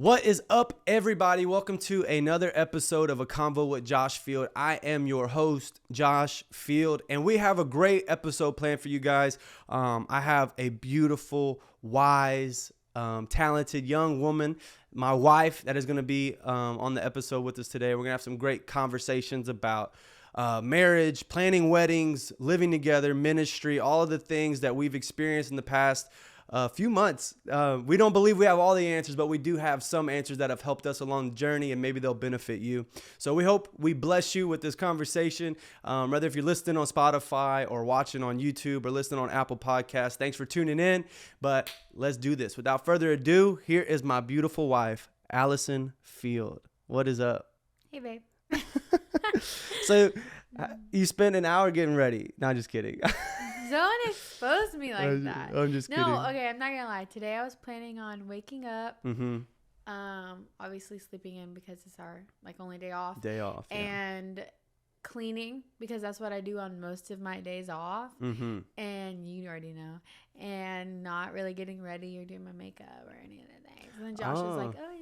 What is up, everybody? Welcome to another episode of A Convo with Josh Field. I am your host, Josh Field, and we have a great episode planned for you guys. I have a beautiful, wise, talented young woman, my wife, that is going to be on the episode with us today. We're going to have some great conversations about marriage, planning weddings, living together, ministry, all of the things that we've experienced in the past few months. We don't believe we have all the answers, but we do have some answers that have helped us along the journey, and maybe they'll benefit you. So we hope we bless you with this conversation. Whether if you're listening on Spotify or watching on YouTube or listening on Apple Podcasts, thanks for tuning in. But let's do this. Without further ado, here is my beautiful wife, Allyson Field. What is up? Hey, babe. So you spent an hour getting ready. No, just kidding. Don't expose me like that. I'm just kidding. No, okay, I'm not gonna lie. Today I was planning on waking up, Mm-hmm. obviously sleeping in because it's our only day off. Yeah. And cleaning because that's what I do on most of my days off. Mm-hmm. And you already know. And not really getting ready or doing my makeup or any of the things. And then Josh was like, "Oh,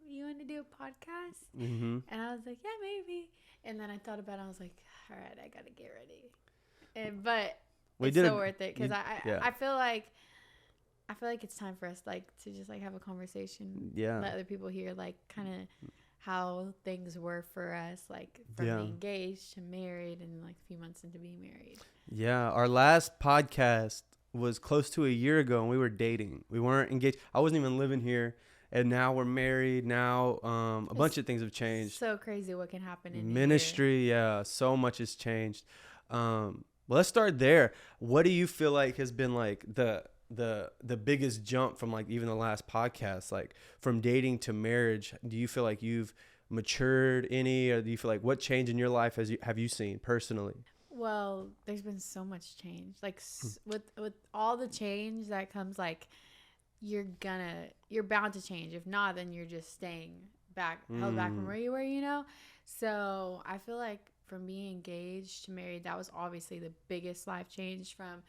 you wanna do a podcast?" Mm-hmm. And I was like, "Yeah, maybe." And then I thought about it. I was like, "All right, I gotta get ready." But it's so worth it because I feel like it's time for us to just have a conversation. Yeah. Let other people hear kind of how things were for us, from being engaged to married and a few months into being married. Yeah, our last podcast was close to a year ago, and we were dating. We weren't engaged. I wasn't even living here, and now we're married. Now a bunch of things have changed. So crazy what can happen in ministry. Yeah, so much has changed. Well, let's start there. What do you feel like has been the biggest jump from even the last podcast, from dating to marriage? Do you feel like you've matured any, or do you feel like what change in your life have you seen personally? Well, there's been so much change. With all the change that comes, you're bound to change. If not, then you're just staying held back from where you were, So I feel like from being engaged to married, that was obviously the biggest life change from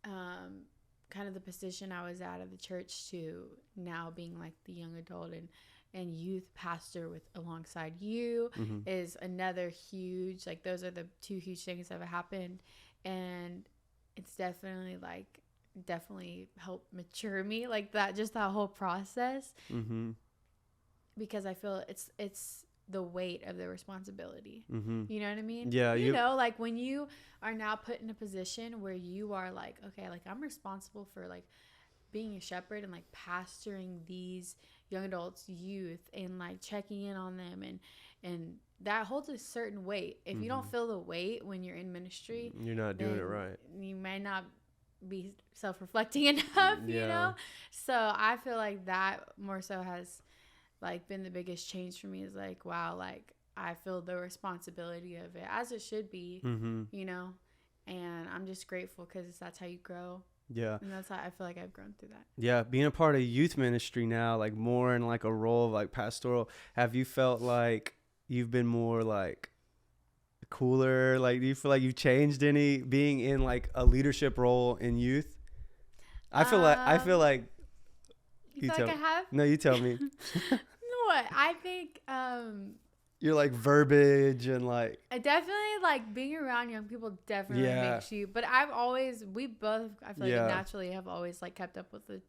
kind of the position I was at the church to now being the young adult and youth pastor alongside you is another huge, those are the two huge things that have happened. And it's definitely helped mature me that whole process. Mm-hmm. Because I feel it's the weight of the responsibility. Mm-hmm. You know what I mean? Yeah. When you are now put in a position where you are okay, I'm responsible for being a shepherd and pastoring these young adults, youth, and checking in on them, and that holds a certain weight. If you don't feel the weight when you're in ministry, you're not doing it right. You may not be self-reflecting enough, you know? So I feel like that more so has been the biggest change for me is wow, I feel the responsibility of it as it should be, and I'm just grateful because that's how you grow. Yeah. And that's how I feel like I've grown through that. Yeah. Being a part of youth ministry now, more in a role of pastoral, have you felt like you've been more cooler? Do you feel like you've changed any being in a leadership role in youth? I feel like you feel like I have? No, you tell me. What? I think you're verbiage and I definitely being around young people definitely makes you, but we both I feel naturally have always kept up with the,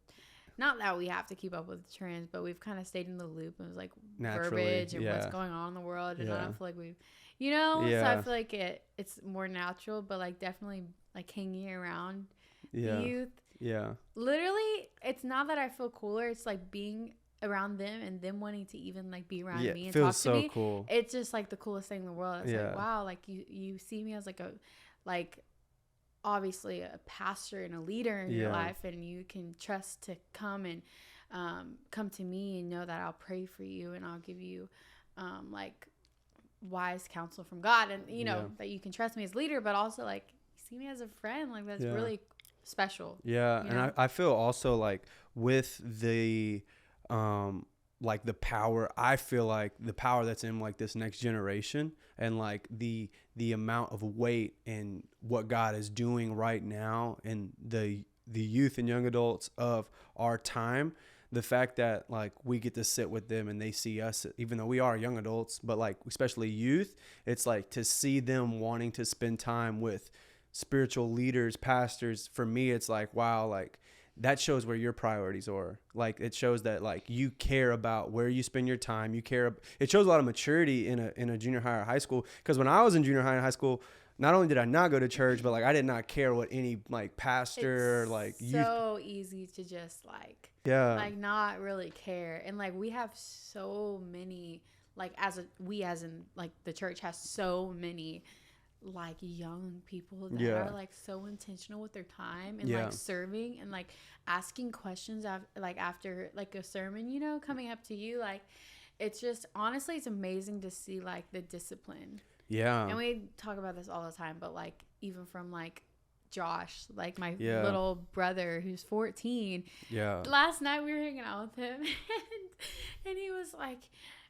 not that we have to keep up with the trends, but we've kind of stayed in the loop and was verbiage and what's going on in the world, and I don't feel like we've so I feel like it's more natural, but definitely hanging around the youth. Yeah. Literally, it's not that I feel cooler, it's being around them and them wanting to even be around me and talk to me. Cool. It's just the coolest thing in the world. It's wow, you see me as a obviously a pastor and a leader in your life, and you can trust to come and come to me and know that I'll pray for you and I'll give you wise counsel from God, and that you can trust me as leader, but also you see me as a friend. That's really special. Yeah. And I feel also with the the power, I feel like the power that's in this next generation, and the amount of weight and what God is doing right now, and the youth and young adults of our time, the fact that like we get to sit with them and they see us, even though we are young adults, but like especially youth, it's like to see them wanting to spend time with spiritual leaders, pastors. For me, it's like, wow, like that shows where your priorities are. Like it shows that like you care about where you spend your time. It shows a lot of maturity in a junior high or high school. Because when I was in junior high and high school, not only did I not go to church, but like I did not care what any like pastor it's like so easy to just like not really care. And like we have so many like as in like the church has so many like young people that are like so intentional with their time and like serving and like asking questions after like a sermon, you know, coming up to you. Like it's just honestly it's amazing to see like the discipline. And we talk about this all the time, but like even from like Josh, like my little brother who's 14. Last night we were hanging out with him and he was like,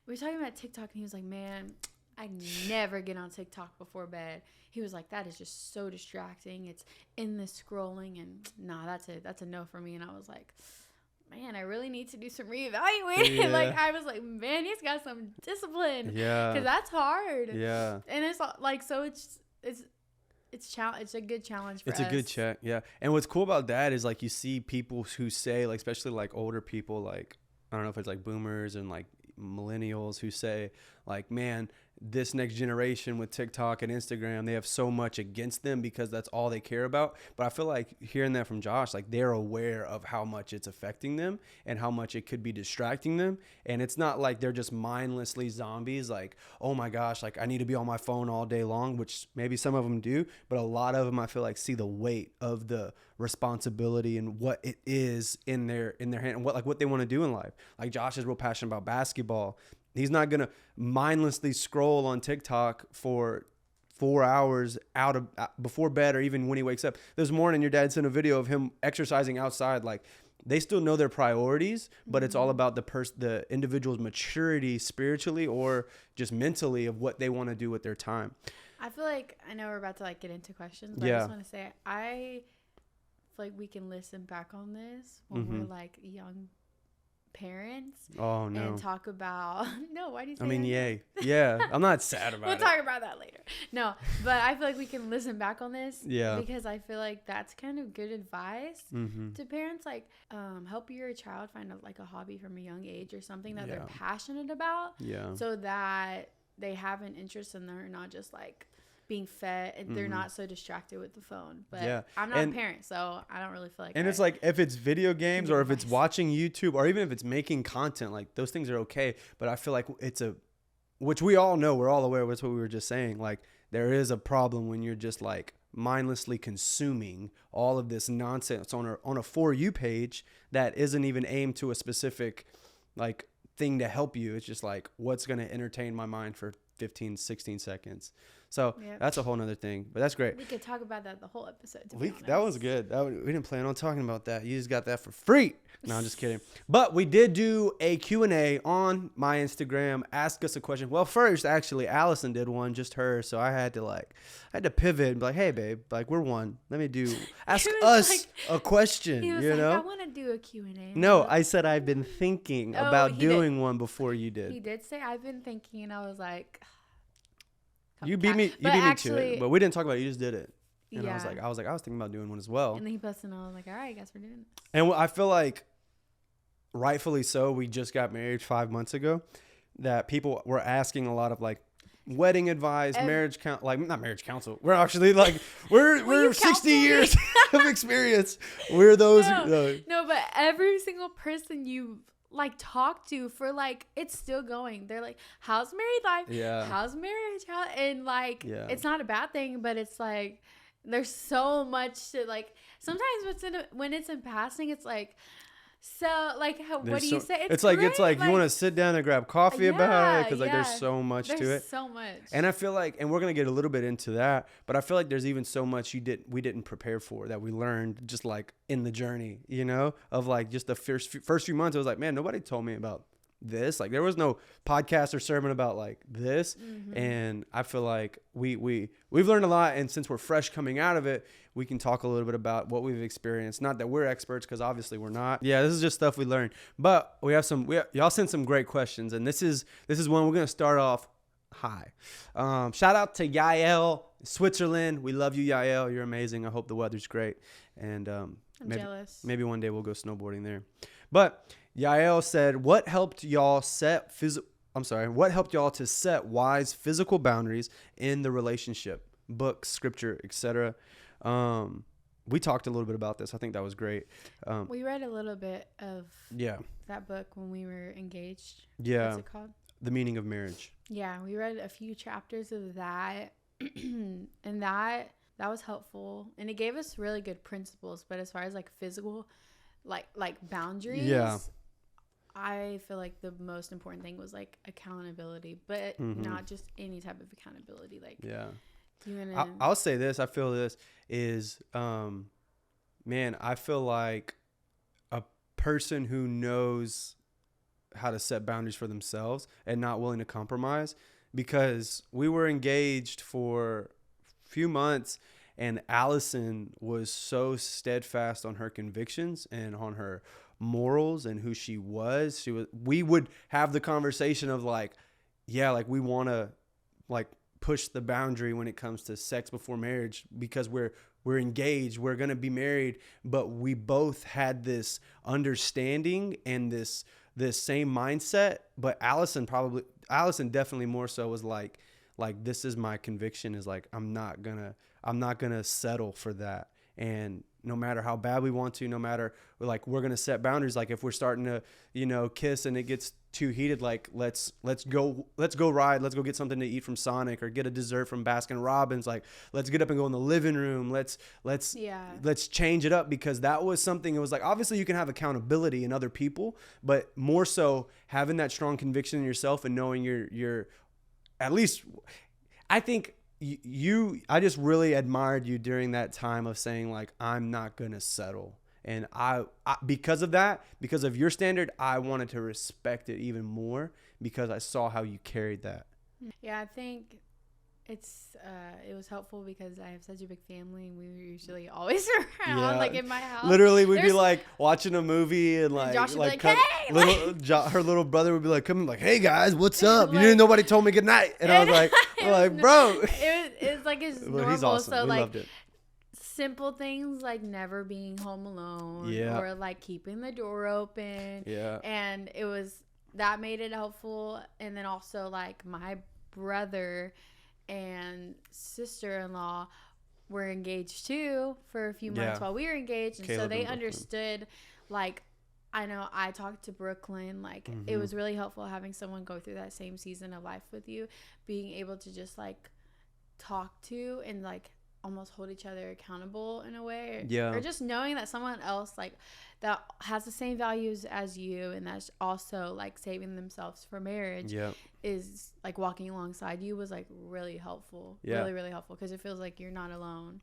we were talking about TikTok and he was like, man, I never get on TikTok before bed. He was like, that is just so distracting. It's endless scrolling and nah, that's a no for me. And I was like, man, I really need to do some reevaluating. Like I was like, man, he's got some discipline. Because that's hard. And it's like, so it's a good challenge for us. It's a good check. And what's cool about that is like you see people who say, like especially like older people, like I don't know if it's like boomers and like millennials who say like, man, this next generation with TikTok and Instagram, they have so much against them because that's all they care about. But I feel like hearing that from Josh, like they're aware of how much it's affecting them and how much it could be distracting them. And it's not like they're just mindlessly zombies like, oh my gosh, like I need to be on my phone all day long, which maybe some of them do, but a lot of them I feel like see the weight of the responsibility and what it is in their hand and what they want to do in life. Like Josh is real passionate about basketball. He's not going to mindlessly scroll on TikTok for 4 hours before bed or even when he wakes up. This morning, your dad sent a video of him exercising outside. Like they still know their priorities, but it's all about the individual's maturity spiritually or just mentally of what they want to do with their time. I feel like I know we're about to like get into questions, but I just want to say I feel like we can listen back on this when we're like young parents and talk about why do you say I'm not sad about it. We'll talk about that later. No, but I feel like we can listen back on this because I feel like that's kind of good advice to parents, like help your child find a hobby from a young age or something that they're passionate about so that they have an interest and they're not just like being fed and they're not so distracted with the phone. But I'm not a parent, so I don't really feel like it's like if it's video games or if it's watching YouTube or even if it's making content, like those things are okay. But I feel like which we all know, we're all aware of, that's what we were just saying. Like there is a problem when you're just like mindlessly consuming all of this nonsense on a For You page that isn't even aimed to a specific like thing to help you. It's just like what's going to entertain my mind for 15, 16 seconds. So that's a whole nother thing, but that's great. We could talk about that the whole episode. That was good. We didn't plan on talking about that. You just got that for free. No, I'm just kidding. But we did do a Q&A on my Instagram. Ask us a question. Well, first, actually, Allyson did one, just her. So I had to pivot and be like, hey, babe, like we're one. Ask us a question. He was you know? I want to do a Q&A. No, I said I've been thinking about doing one before you did. He did say I've been thinking, and I was like, You beat me to it, but we didn't talk about it. You just did it. And I was thinking about doing one as well. And then he posted and I was like, all right, I guess we're doing this. And I feel like rightfully so, we just got married 5 months ago, that people were asking a lot of like wedding advice, not marriage counsel. We're actually like, we're 60 years of experience. We're those. No, but every single person you like talk to for like it's still going, they're like, how's married life, how's marriage, and like it's not a bad thing, but it's like there's so much to like sometimes when it's in passing, it's like, so like what do you say, it's like you want to sit down and grab coffee about it because like there's so much to it, so much. And I feel like, and we're gonna get a little bit into that, but I feel like there's even so much we didn't prepare for that we learned just like in the journey, you know, of like just the first few months. I was like, man, nobody told me about this. Like there was no podcast or sermon about like this. And I feel like we've learned a lot. And since we're fresh coming out of it, we can talk a little bit about what we've experienced. Not that we're experts, because obviously we're not. Yeah, this is just stuff we learned. But y'all sent some great questions, and this is one we're gonna start off high. Shout out to Yael, Switzerland. We love you, Yael. You're amazing. I hope the weather's great. And I'm jealous. Maybe one day we'll go snowboarding there. But Yael said, what helped y'all to set wise physical boundaries in the relationship? Books, scripture, etc. We talked a little bit about this. I think that was great. We read a little bit of that book when we were engaged. Yeah. What's it called? The Meaning of Marriage. Yeah, we read a few chapters of that, and that was helpful, and it gave us really good principles. But as far as like physical, like boundaries, I feel like the most important thing was like accountability, but not just any type of accountability. Like, I'll say this. I feel this is, man, I feel like a person who knows how to set boundaries for themselves and not willing to compromise, because we were engaged for a few months and Allyson was so steadfast on her convictions and on her morals and who she was. We would have the conversation of like, yeah, like we want to like push the boundary when it comes to sex before marriage, because we're engaged, we're going to be married, but we both had this understanding and this same mindset. But Allyson definitely more so was like this is my conviction, is like I'm not gonna settle for that. And no matter how bad we want to, no matter, like, we're gonna set boundaries. Like if we're starting to, kiss and it gets too heated, like let's go ride, let's go get something to eat from Sonic or get a dessert from Baskin Robbins. Like let's get up and go in the living room. Let's change it up, because that was something. It was like, obviously you can have accountability in other people, but more so having that strong conviction in yourself and knowing you're at least, I think I just really admired you during that time of saying like, I'm not going to settle. And I because of that, because of your standard, I wanted to respect it even more, because I saw how you carried that. Yeah, I think it was helpful because I have such a big family, and we were usually always around, like in my house. Literally, we'd be like watching a movie, and like Josh would be like, hey, her little brother would be like, coming like, hey guys, what's up? Like, nobody told me good night, and I was like, bro. It's like it's normal. He's awesome. So we like loved it. simple things like never being home alone, or like keeping the door open. Yeah. And that made it helpful. And then also like my brother and sister-in-law were engaged too for a few months while we were engaged, and Caleb, so they understood. Like, I know I talked to Brooklyn, like it was really helpful having someone go through that same season of life with you, being able to just like talk to and like almost hold each other accountable in a way, or just knowing that someone else like that has the same values as you, and that's also like saving themselves for marriage, is like walking alongside you, was like really helpful. Really, really helpful, because it feels like you're not alone.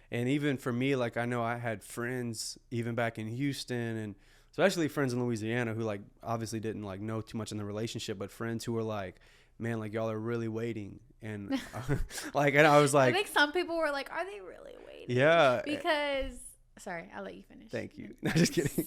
And even for me, like I know I had friends even back in Houston, and especially friends in Louisiana, who like obviously didn't like know too much in the relationship, but friends who were like, man, like y'all are really waiting. And like, and I was like, I think some people were like, are they really waiting? Yeah. Because, sorry, I'll let you finish. Thank you. No, just kidding.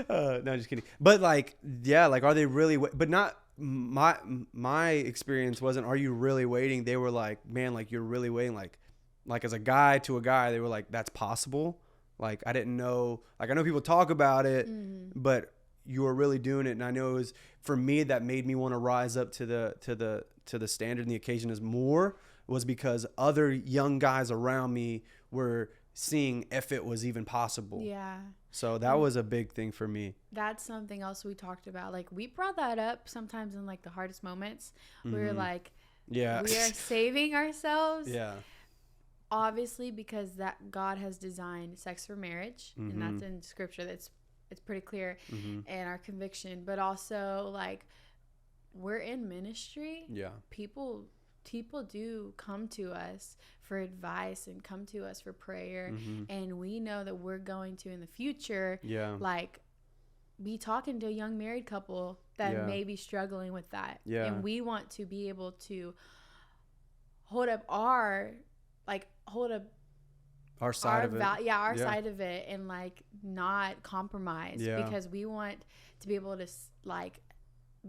No, just kidding. But like, yeah, like, are they really, but not, my experience wasn't, are you really waiting? They were like, man, like you're really waiting. Like as a guy to a guy, they were like, that's possible. Like, I didn't know, like, I know people talk about it, but you were really doing it. And I know it was, for me, that made me want to rise up to the standard and the occasion as more, was because other young guys around me were seeing if it was even possible. Yeah. So that was a big thing for me. That's something else we talked about. Like, we brought that up sometimes in like the hardest moments. We were like, we are saving ourselves. Yeah. Obviously, because that God has designed sex for marriage, and that's in scripture. It's pretty clear, and our conviction. But also, like, we're in ministry. Yeah. People do come to us for advice and come to us for prayer, and we know that we're going to, in the future, like, be talking to a young married couple that may be struggling with that. Yeah. And we want to be able to hold up our side of it. Our side of it, and like not compromise, because we want to be able to like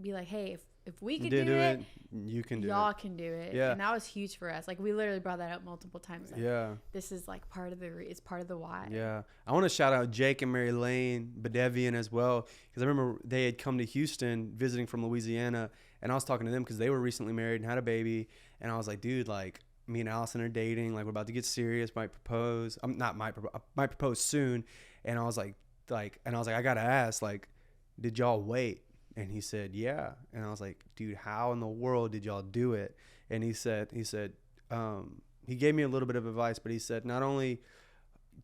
be like, hey, if we can do it, you can do y'all it. can do it. Yeah. And that was huge for us. Like, we literally brought that up multiple times. Like, yeah. This is like it's part of the why. Yeah. I want to shout out Jake and Mary Lane Bedevian as well, because I remember they had come to Houston visiting from Louisiana, and I was talking to them because they were recently married and had a baby, and I was like, dude, like, me and Allyson are dating, like, we're about to get serious, might propose. Might propose soon. And I was like, I gotta ask, like, did y'all wait? And he said, yeah. And I was like, dude, how in the world did y'all do it? And he said, he gave me a little bit of advice, but he said, not only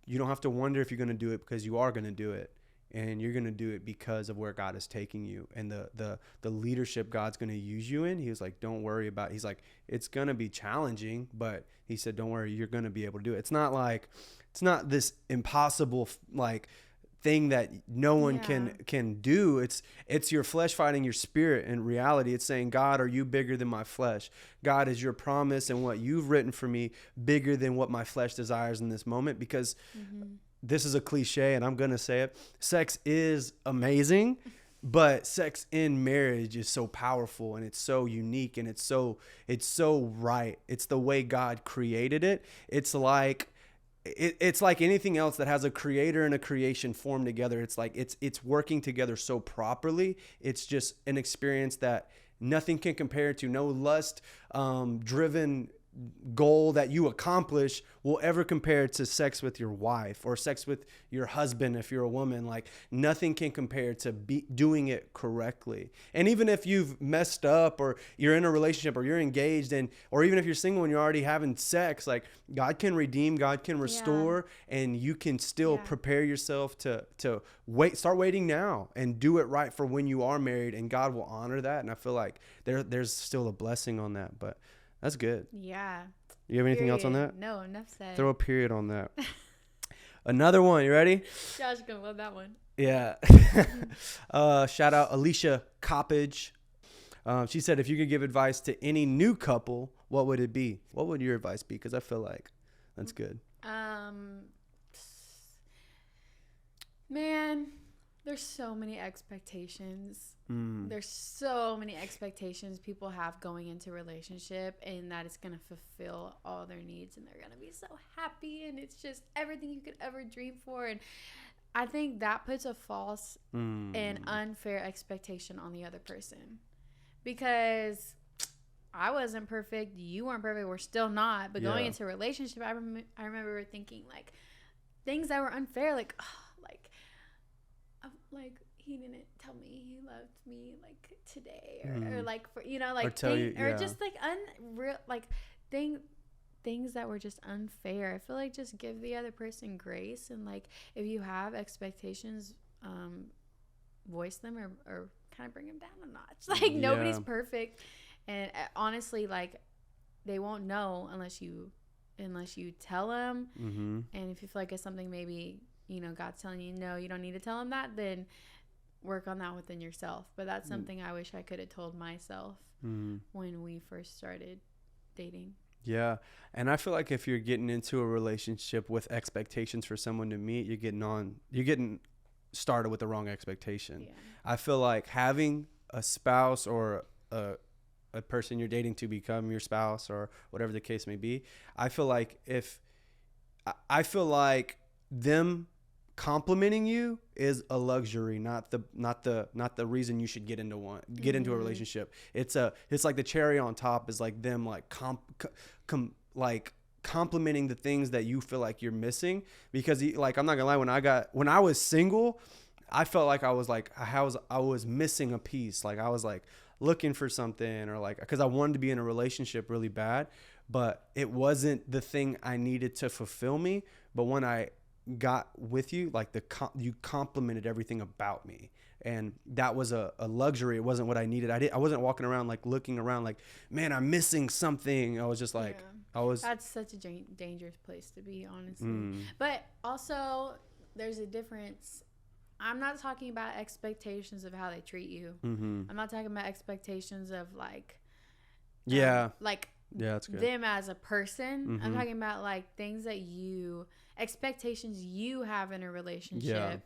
you don't have to wonder if you're going to do it, because you are going to do it, and you're going to do it because of where God is taking you and the leadership God's going to use you in. He was like, don't worry about it. He's like, it's going to be challenging, but he said, don't worry, you're going to be able to do it. It's not this impossible, like, thing that no one can do. It's your flesh fighting your spirit. In reality, it's saying, God, are you bigger than my flesh? God, is your promise and what you've written for me bigger than what my flesh desires in this moment? Because this is a cliche, and I'm gonna say it, sex is amazing, but sex in marriage is so powerful, and it's so unique, and it's so right. It's the way God created it. It's like anything else that has a creator and a creation formed together. It's like it's working together so properly. It's just an experience that nothing can compare to. No lust driven goal that you accomplish will ever compare to sex with your wife or sex with your husband if you're a woman. Like, nothing can compare to doing it correctly. And even if you've messed up, or you're in a relationship, or you're engaged, or even if you're single and you're already having sex, like, God can redeem, God can restore, and you can still prepare yourself to start waiting now and do it right for when you are married, and God will honor that. And I feel like there's still a blessing on that. But that's good. Yeah. You have anything else on that? No, enough said. Throw a period on that. Another one. You ready? Josh is going to love that one. Yeah. Shout out Alicia Coppage. She said, if you could give advice to any new couple, what would it be? What would your advice be? Because I feel like that's good. Man, there's so many expectations. There's so many expectations people have going into a relationship, and that it's going to fulfill all their needs, and they're going to be so happy, and it's just everything you could ever dream for. And I think that puts a false and unfair expectation on the other person, because I wasn't perfect, you weren't perfect, we're still not, but going into a relationship, I remember thinking, like, things that were unfair, like he didn't tell me he loved me, like, today, or like, for, like, just like unreal, like, things that were just unfair. I feel like just give the other person grace, and like, if you have expectations, voice them, or kind of bring them down a notch. Like, nobody's perfect, and honestly, like, they won't know unless you tell them. And if you feel like it's something maybe, God's telling you, no, you don't need to tell them that, then work on that within yourself. But that's something I wish I could have told myself when we first started dating. Yeah. And I feel like if you're getting into a relationship with expectations for someone to meet, you're getting started with the wrong expectation. Yeah. I feel like having a spouse or a person you're dating to become your spouse, or whatever the case may be, I feel like them complimenting you is a luxury, not the reason you should get into a relationship. It's like the cherry on top is like them like complimenting the things that you feel like you're missing. Because like, I'm not gonna lie, when I was single, I felt like I was missing a piece. Like, I was like looking for something, or like, because I wanted to be in a relationship really bad, but it wasn't the thing I needed to fulfill me. But when I got with you, like, you complimented everything about me, and that was a luxury. It wasn't what I needed. I wasn't walking around like looking around like, man, I'm missing something. I was just like, that's such a dangerous place to be, honestly. But also, there's a difference I'm not talking about expectations of how they treat you. Mm-hmm. I'm not talking about expectations of like that's good. them as a person. Mm-hmm. I'm talking about like things that expectations you have in a relationship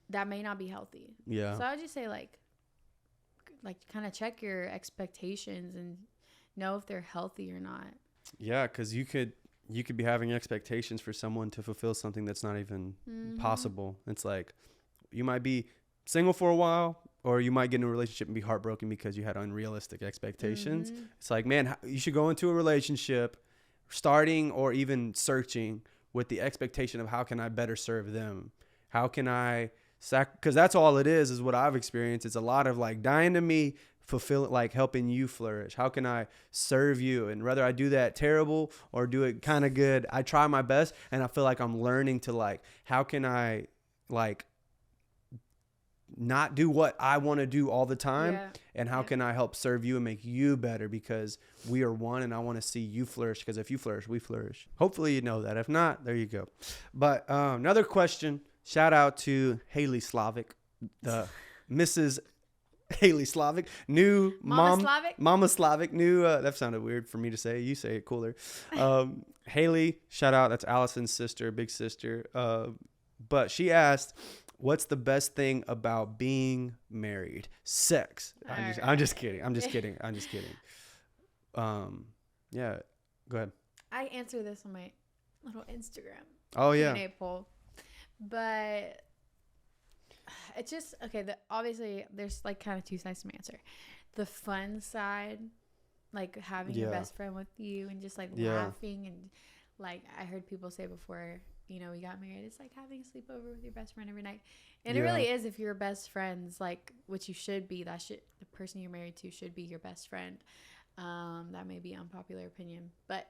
that may not be healthy. Yeah. So I would just say like kind of check your expectations and know if they're healthy or not. Yeah, because you could be having expectations for someone to fulfill something that's not even possible. It's like you might be single for a while, or you might get in a relationship and be heartbroken because you had unrealistic expectations. It's like, man, you should go into a relationship starting or even searching with the expectation of how can I better serve them? How can I because that's all it is what I've experienced. It's a lot of like dying to me, fulfill like helping you flourish. How can I serve you? And whether I do that terrible or do it kind of good, I try my best. And I feel like I'm learning to like, how can I like not do what I want to do all the time? And how can I help serve you and make you better? Because we are one and I want to see you flourish, because if you flourish, we flourish. Hopefully you know that. If not, there you go. But another question, shout out to Haley Slavic, the Mrs. Haley Slavic, new Mama Slavic, new, that sounded weird for me to say. You say it cooler. Haley, shout out. That's Allison's sister, big sister. But she asked, what's the best thing about being married? Sex. I'm just kidding. Yeah, go ahead. I answer this on my little Instagram. Oh yeah. Q&A poll, but it's just okay. Obviously, there's like kind of two sides to my answer. The fun side, like having your best friend with you and just like laughing, and like I heard people say before, we got married, it's like having a sleepover with your best friend every night. And it really is. If you're best friends, like, which you should be, the person you're married to should be your best friend. That may be unpopular opinion, but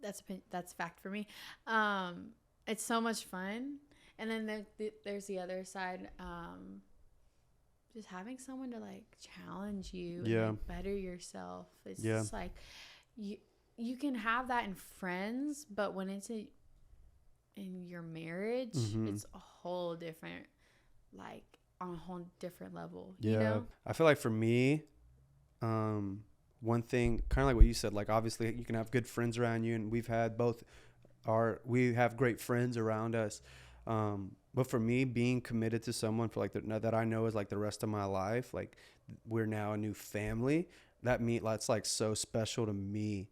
that's fact for me. It's so much fun. And then there's the other side, just having someone to like challenge you and like, better yourself. It's just like you can have that in friends, but when it's in your marriage, it's a whole different, like on a whole different level. You know? I feel like for me, one thing, kind of like what you said, like obviously you can have good friends around you, and we have great friends around us. But for me, being committed to someone for like that I know is like the rest of my life, like we're now a new family. That's like so special to me,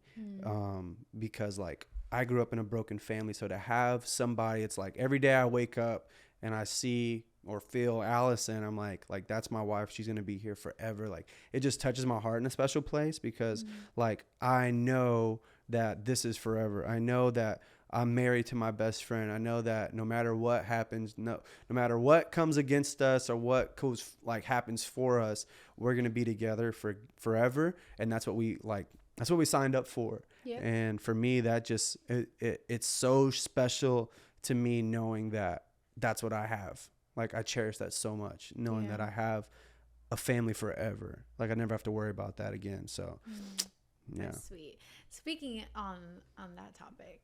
because like I grew up in a broken family. So to have somebody, it's like every day I wake up and I see or feel Allison, I'm like that's my wife. She's gonna be here forever. Like it just touches my heart in a special place, because like I know that this is forever. I know that I'm married to my best friend. I know that no matter what happens, no matter what comes against us or what happens for us, we're going to be together for forever. And that's what we signed up for. Yep. And for me, that just, it's so special to me knowing that that's what I have. Like I cherish that so much, knowing that I have a family forever. Like I never have to worry about that again. So that's sweet. Speaking on that topic,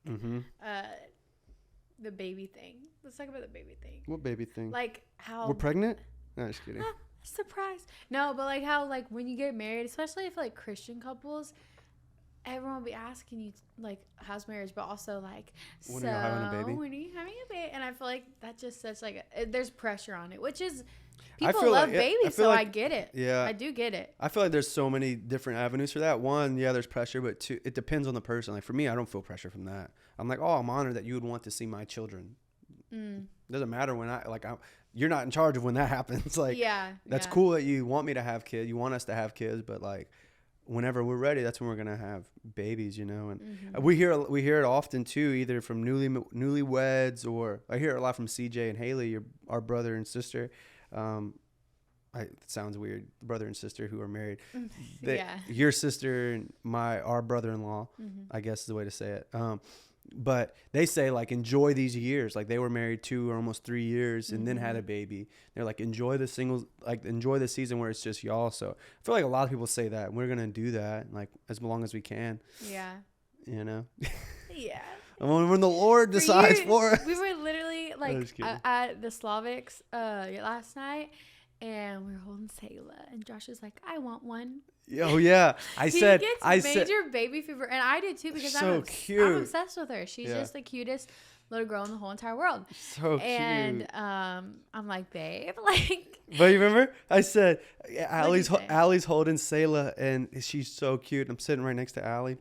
the baby thing. Let's talk about the baby thing. What baby thing? Like how we're pregnant? No, just kidding. Surprise. No, but like how like when you get married, especially if like Christian couples, everyone will be asking you like how's marriage, but also like when are you having a baby? When are you having a baby? And I feel like that just sets like there's pressure on it, which is. People love babies, so I get it. Yeah. I do get it. I feel like there's so many different avenues for that. One, there's pressure, but two, it depends on the person. Like for me, I don't feel pressure from that. I'm like, I'm honored that you would want to see my children. Doesn't matter when you're not in charge of when that happens. Like, that's cool that you want me to have kids. You want us to have kids, but like whenever we're ready, that's when we're going to have babies, And we hear it often too, either from newlyweds, or I hear it a lot from CJ and Haley, our brother and sister. It sounds weird, brother and sister who are married. Your sister and our brother-in-law, I guess is the way to say it. But they say like enjoy these years. Like they were married 2 or almost 3 years and then had a baby. They're like enjoy the season where it's just y'all. So I feel like a lot of people say that, and we're gonna do that like as long as we can. Yeah. Yeah. When the Lord decides for us. We were literally like at the Slavics last night, and we were holding Sayla, and Josh was like, "I want one." Oh yeah, I said major baby fever, and I did too because I'm obsessed with her. She's just the cutest little girl in the whole entire world. So cute. And I'm like, babe, like. But you remember I said, Allie's holding Sayla, and she's so cute. I'm sitting right next to Allie.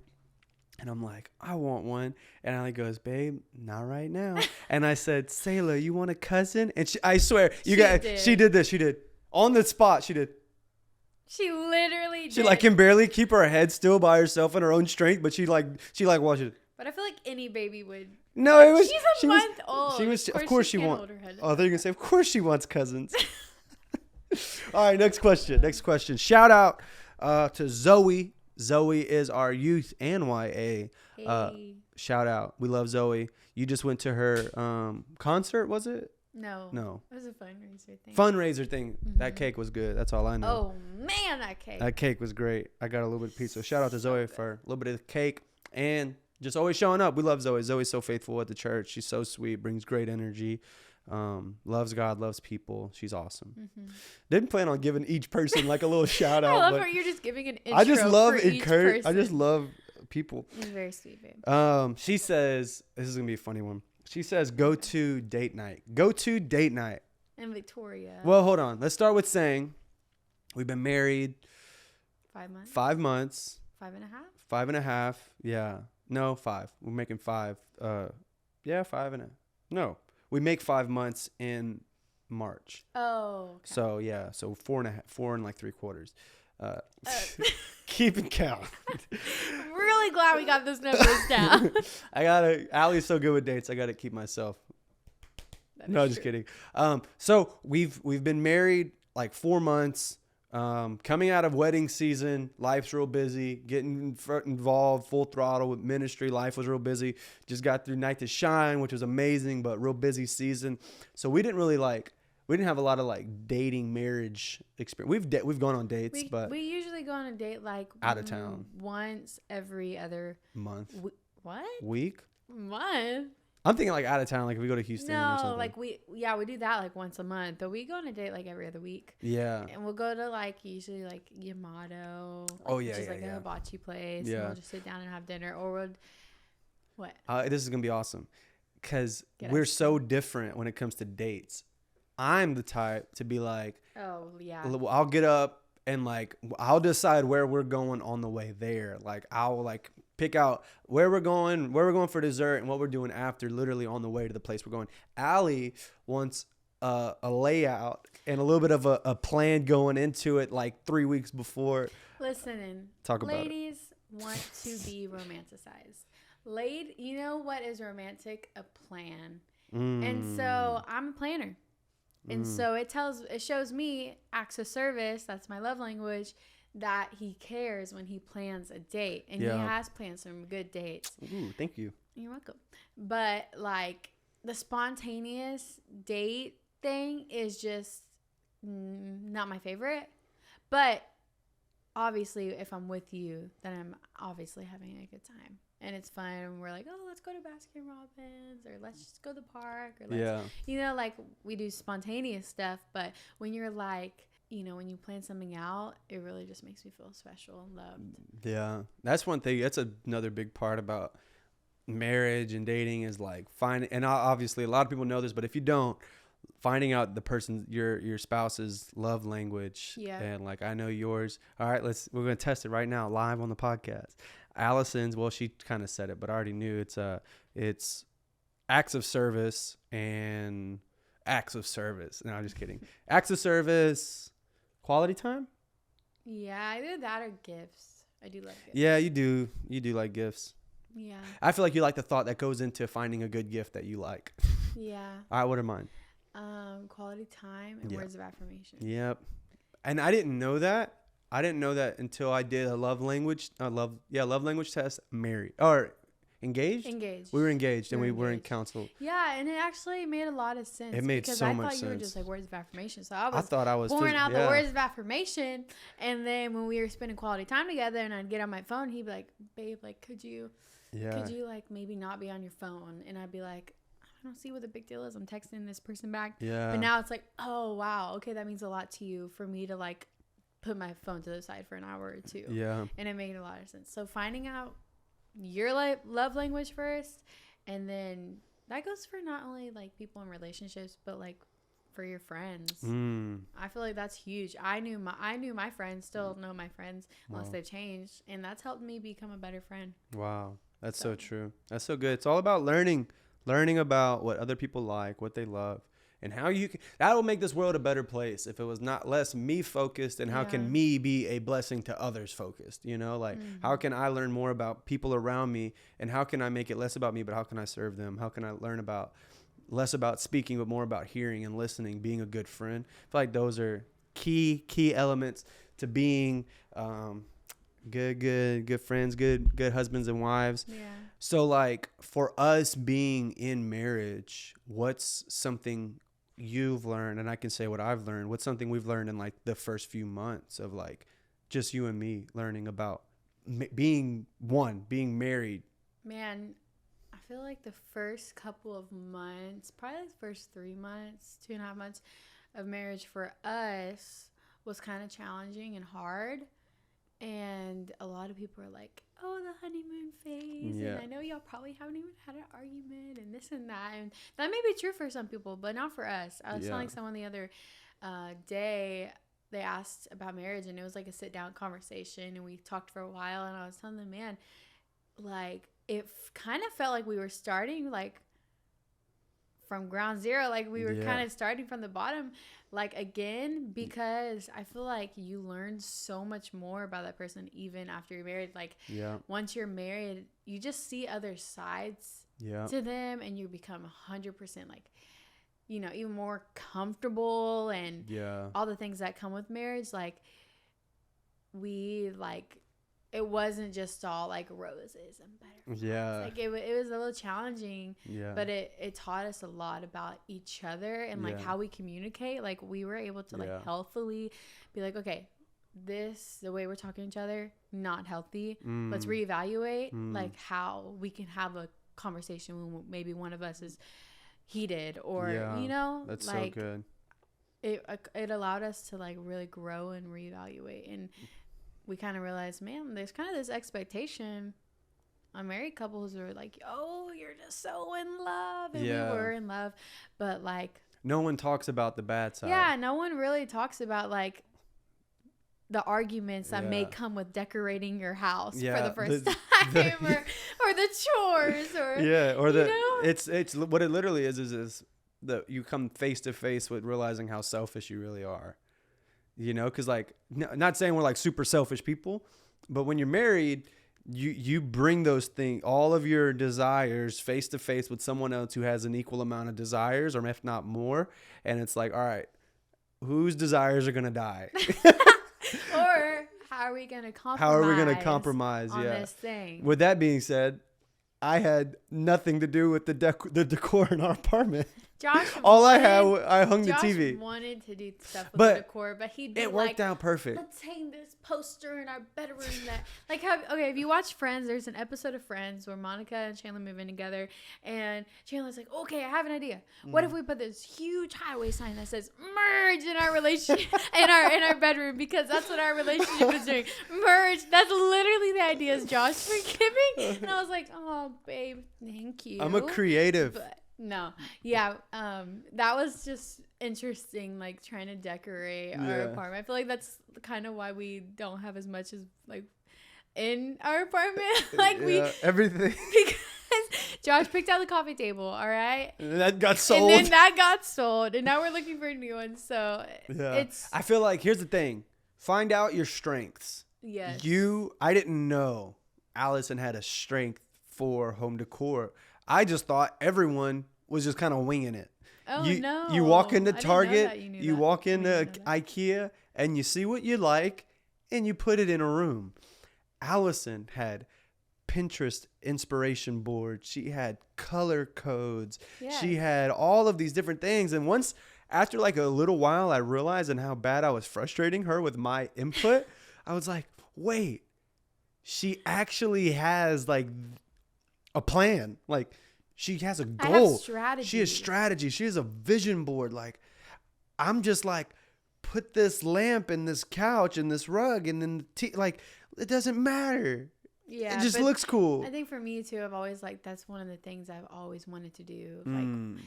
And I'm like, I want one. And Allie goes, babe, not right now. And I said, Sayla, you want a cousin? And I swear, she did this. She did. On the spot, she did. She literally did. She like can barely keep her head still by herself in her own strength, but she watches it. But I feel like any baby would. No, it was. She's a month old. She was. Of course she wants. Oh, they're gonna say, of course she wants cousins. All right, next question. Shout out to Zoe. Zoe is our youth NYA. Hey. Shout out. We love Zoe. You just went to her concert, was it? No. It was a fundraiser thing. Mm-hmm. That cake was good. That's all I know. Oh, man, that cake. That cake was great. I got a little bit of pizza. So shout out to Zoe for a little bit of cake and just always showing up. We love Zoe. Zoe's so faithful at the church. She's so sweet, brings great energy. Loves God, loves people. She's awesome. Mm-hmm. Didn't plan on giving each person like a little shout out. I love how you're just giving an intro. I just love encourage. I just love people. It's very sweet, babe. She says, this is gonna be a funny one. She says, go to date night. Go to date night. In Victoria. Well, hold on. Let's start with saying we've been married 5 months. 5 months. 5.5. 5.5. Yeah. No, 5. We're making 5. 5.5. No. We make 5 months in March. Oh. Okay. So yeah, so 4.5, 4 and like 3/4. Keeping count. Really glad we got those numbers down. Allie's so good with dates. I gotta keep myself. No, just kidding. So we've been married like 4 months. Coming out of wedding season, life's real busy, getting involved full throttle with ministry. Life was real busy. Just got through Night to Shine, which was amazing, but real busy season. So we didn't have a lot of like dating marriage experience. We've gone on dates, but we usually go on a date like out of town once every other month. Week? Month. I'm thinking like out of town, like if we go to Houston or something. No, like we do that like once a month, but we go on a date like every other week. Yeah. And we'll go to like usually like Yamato. Which is like a hibachi place. Yeah. And we'll just sit down and have dinner, or we'll what? This is gonna be awesome, because we're so different when it comes to dates. I'm the type to be like, oh yeah, I'll get up and like I'll decide where we're going on the way there. Like I'll like pick out where we're going for dessert and what we're doing after, literally on the way to the place we're going. Allie wants a layout and a little bit of a plan going into it like 3 weeks before. Listen, talk about ladies want to be romanticized. You know what is romantic? A plan. And so I'm a planner. And so it shows me acts of service. That's my love language. That he cares when he plans a date, and he has planned some good dates. Ooh, thank you. You're welcome. But like the spontaneous date thing is just not my favorite. But obviously, if I'm with you, then I'm obviously having a good time. And it's fun. And we're like, oh, let's go to Baskin Robbins, or let's just go to the park, or let's, like we do spontaneous stuff. But when you're like, when you plan something out, it really just makes me feel special and loved. Yeah, that's one thing. That's another big part about marriage and dating is like finding. And obviously, a lot of people know this, but if you don't, finding out the person, your spouse's love language. Yeah. And like I know yours. All right, we're gonna test it right now live on the podcast. Allison's, well, she kind of said it, but I already knew it's acts of service and acts of service. No, I'm just kidding. Acts of service, quality time. Yeah, either that or gifts. I do love gifts. Yeah, you do like gifts. Yeah. I feel like you like the thought that goes into finding a good gift that you like. Yeah. All right, what are mine? Quality time and words of affirmation. Yep. And I didn't know that. Until I did a love language test. Married or engaged? Engaged. We were engaged and we were in counsel. Yeah, and it actually made a lot of sense. It made so much sense. Because I thought you were just like words of affirmation. So I thought I was pouring out the words of affirmation, and then when we were spending quality time together, and I'd get on my phone, he'd be like, "Babe, like, could you like maybe not be on your phone?" And I'd be like, I don't see what the big deal is. I'm texting this person back. Yeah. But now it's like, oh, wow. Okay, that means a lot to you for me to like put my phone to the side for an hour or two. Yeah. And it made a lot of sense. So finding out your love language first, and then that goes for not only like people in relationships, but like for your friends. I feel like that's huge. I knew my friends, still know my friends unless they've changed, and that's helped me become a better friend. Wow. That's so true. That's so good. It's all about learning about what other people like, what they love, and how you can, that'll make this world a better place if it was not less me focused, and how can me be a blessing to others focused, you know, like how can I learn more about people around me, and how can I make it less about me, but how can I serve them? How can I learn about less about speaking, but more about hearing and listening, being a good friend? I feel like those are key elements to being, good friends, good husbands and wives. Yeah. So like for us being in marriage, what's something you've learned, and I can say what I've learned, what's something we've learned in like the first few months of like just you and me learning about being married? Man, I feel like the first couple of months, probably the first 3 months, 2.5 months of marriage for us was kind of challenging and hard. And a lot of people are like, oh, the honeymoon phase. Yeah. And I know y'all probably haven't even had an argument and this and that. And that may be true for some people, but not for us. I was telling someone the other day, they asked about marriage, and it was like a sit-down conversation. And we talked for a while. And I was telling them, man, like, it kind of felt like we were starting, like, from ground zero. Like, we were kind of starting from the bottom, like, again, because I feel like you learn so much more about that person even after you're married. Like, once you're married, you just see other sides to them, and you become 100% like, you know, even more comfortable, and all the things that come with marriage. Like, we, like, it wasn't just all like roses and butterflies. Like it was a little challenging, but it taught us a lot about each other and like how we communicate. Like, we were able to like healthily be like, okay, the way we're talking to each other, not healthy. Let's reevaluate like how we can have a conversation when maybe one of us is heated, or you know, that's like, so good. It allowed us to like really grow and reevaluate, and we kind of realized, man, there's kind of this expectation on married couples who are like, oh, you're just so in love. And we were in love. But like, no one talks about the bad side. Yeah, no one really talks about like the arguments that may come with decorating your house for the first time, or the chores, or it's what it literally is that you come face to face with realizing how selfish you really are. You know, because like, not saying we're like super selfish people, but when you're married, you bring those things, all of your desires, face to face with someone else who has an equal amount of desires, or if not more. And it's like, all right, whose desires are going to die? Or how are we going to compromise on this thing? With that being said, I had nothing to do with the decor in our apartment. Josh, I hung the TV. Josh wanted to do stuff with the decor, but it worked out perfect. Let's hang this poster in our bedroom. That like, if you watch Friends, there's an episode of Friends where Monica and Chandler move in together, and Chandler's like, okay, I have an idea. What if we put this huge highway sign that says "merge" in our relationship in our bedroom, because that's what our relationship is doing. Merge. That's literally the ideas Josh was giving, and I was like, oh, babe, thank you. I'm a creative. But no, that was just interesting, like trying to decorate our apartment. I feel like that's kind of why we don't have as much as like in our apartment. Like everything, because Josh picked out the coffee table, all right, and that got sold, and now we're looking for a new one. So I feel like, here's the thing: find out your strengths. Yes. I didn't know Allyson had a strength for home decor. I just thought everyone was just kind of winging it. Oh, no. You walk into Target, you walk into IKEA, and you see what you like, and you put it in a room. Allyson had Pinterest inspiration boards. She had color codes. Yes. She had all of these different things. And after like a little while, I realized and how bad I was frustrating her with my input. I was like, wait, she actually has like a plan. Like, She has a I goal. have strategy. She has strategy. She has a vision board. Like, I'm just like, put this lamp and this couch and this rug and then like, it doesn't matter. Yeah, it just looks cool. I think for me too, I've always like, that's one of the things I've always wanted to do. Like,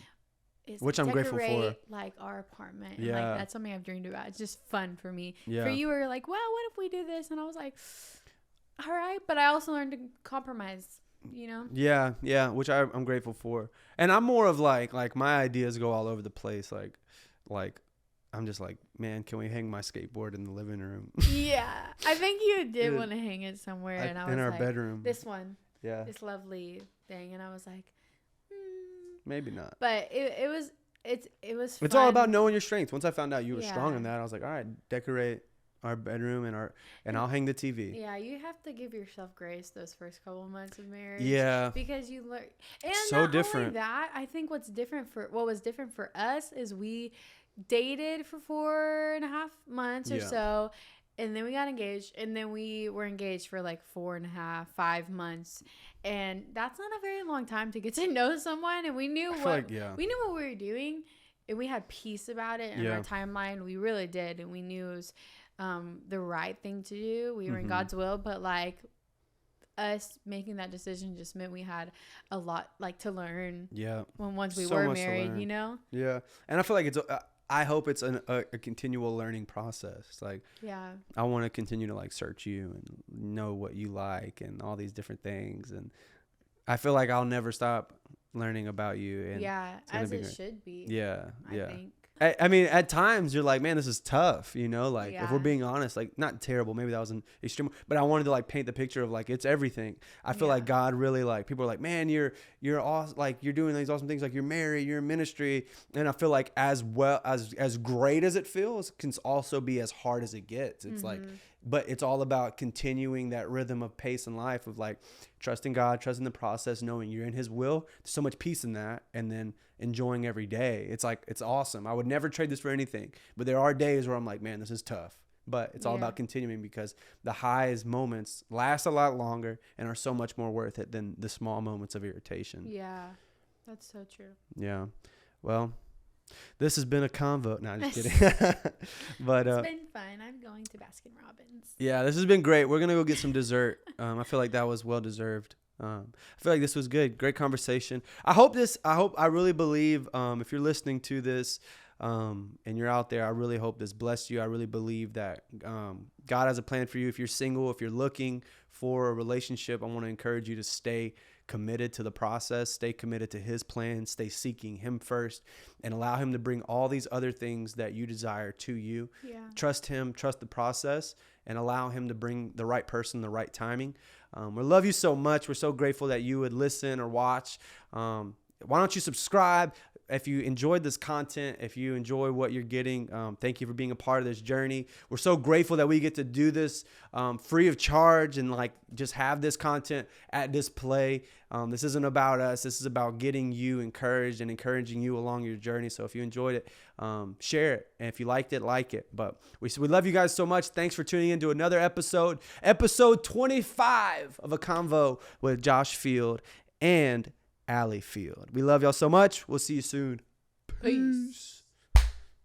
is which I'm grateful for. Like our apartment. Yeah. And like that's something I've dreamed about. It's just fun for me. Yeah. For you were like, well, what if we do this? And I was like, all right. But I also learned to compromise, you know? Yeah. Yeah. Which I'm grateful for. And I'm more of like my ideas go all over the place. Like I'm just like, man, can we hang my skateboard in the living room? Yeah. I think you did want to hang it somewhere. And I was in our like, bedroom. This one. Yeah. This lovely thing. And I was like, maybe not. But it was It's fun. all about knowing your strengths. Once I found out you were Yeah. strong in that, I was like, all right, decorate our bedroom and I'll hang the TV. Yeah, you have to give yourself grace those first couple of months of marriage. Yeah. Because you learn, and So not different. only that, I think what was different for us is we dated for 4.5 months or Yeah. so, and then we got engaged, and then we were engaged for like 4.5, 5 months, and that's not a very long time to get to know someone. And we knew we knew what we were doing, and we had peace about it in our timeline. We really did, and we knew it was the right thing to do. We were in God's will, but like us making that decision just meant we had a lot like to learn. Yeah. Once we So were much to married, learn. you know. Yeah, and I feel like I hope it's a continual learning process. Like, Yeah. I want to continue to like search you and know what you like and all these different things, and I feel like I'll never stop learning about you. And yeah, as it should be. Yeah, yeah. I think. I mean, at times you're like, man, this is tough, you know, like if we're Yeah. being honest, like not terrible. Maybe that was an extreme, but I wanted to like paint the picture of like, it's everything. I feel like God really like, people are like, man, you're awesome. Like you're doing these awesome things. Like you're married, you're in ministry. And I feel like as well as great as it feels can also be as hard as it gets. It's like, but it's all about continuing that rhythm of pace in life of like trusting God, trusting the process, knowing you're in his will. There's so much peace in that. And then enjoying every day. It's like, it's awesome. I would never trade this for anything, but there are days where I'm like, man, this is tough, but it's all about continuing because the highest moments last a lot longer and are so much more worth it than the small moments of irritation. Yeah, that's so true. Yeah. Well, this has been a convo. No, I'm just kidding. But it's been fun. I'm going to Baskin Robbins. Yeah, this has been great. We're gonna go get some dessert. I feel like that was well deserved. I feel like this was good. Great conversation. I really believe if you're listening to this and you're out there, I really hope this blessed you. I really believe that God has a plan for you. If you're single, if you're looking for a relationship, I want to encourage you to stay committed to the process, stay committed to his plan, stay seeking him first, and allow him to bring all these other things that you desire to you. Yeah. Trust him, trust the process, and allow him to bring the right person, the right timing. We love you so much. We're so grateful that you would listen or watch. Why don't you subscribe? If you enjoyed this content, if you enjoy what you're getting, thank you for being a part of this journey. We're so grateful that we get to do this free of charge and like just have this content at display. This isn't about us. This is about getting you encouraged and encouraging you along your journey. So if you enjoyed it, share it. And if you liked it, like it. But we love you guys so much. Thanks for tuning in to another episode 25 of A Convo with Josh Field and Allie Field. We love y'all so much. We'll see you soon. Peace.